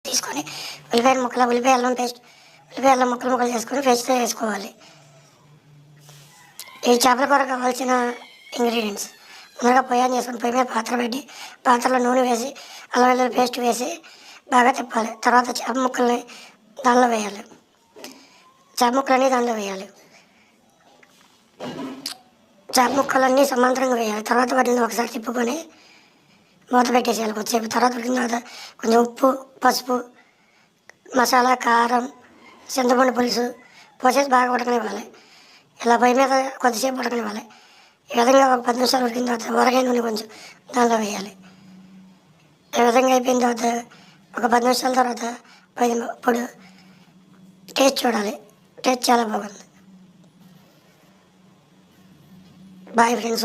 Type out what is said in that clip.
తీసుకొని ఉల్లిపాయ అల్లం పేస్ట్, ఉల్లిపాయ అల్లం ముక్కలు చేసుకొని పేస్ట్తో వేసుకోవాలి. ఈ చేపల కూర కావాల్సిన ఇంగ్రీడియంట్స్: ముందుగా పొయ్యి ఆన్ చేసుకొని పొయ్యి మీద పాత్ర పెట్టి పాత్రలో నూనె వేసి అల్లం వెల్లుల్లి పేస్ట్ వేసి బాగా తిప్పాలి. తర్వాత చేప ముక్కల్ని దానిలో వేయాలి. చేప ముక్కలన్నీ సమాంతరంగా వేయాలి. తర్వాత వాటిని ఒకసారి తిప్పుకొని మూత పెట్టేసేయాలి కొద్దిసేపు. తర్వాత ఉడికిన తర్వాత కొంచెం ఉప్పు, పసుపు, మసాలా, కారం, చింతపండు పులుసు పోసేసి బాగా ఉడకనివ్వాలి. ఇలా పొయ్యి మీద కొద్దిసేపు ఉడకనివ్వాలి. ఈ విధంగా ఒక 10 నిమిషాలు ఉడికిన తర్వాత ఊరగాయ నూనె కొంచెం దానిలో వేయాలి. ఈ విధంగా అయిపోయిన తర్వాత ఒక 10 నిమిషాల తర్వాత ఇప్పుడు టేస్ట్ చూడాలి. టేస్ట్ చాలా బాగుంది. Boy friends.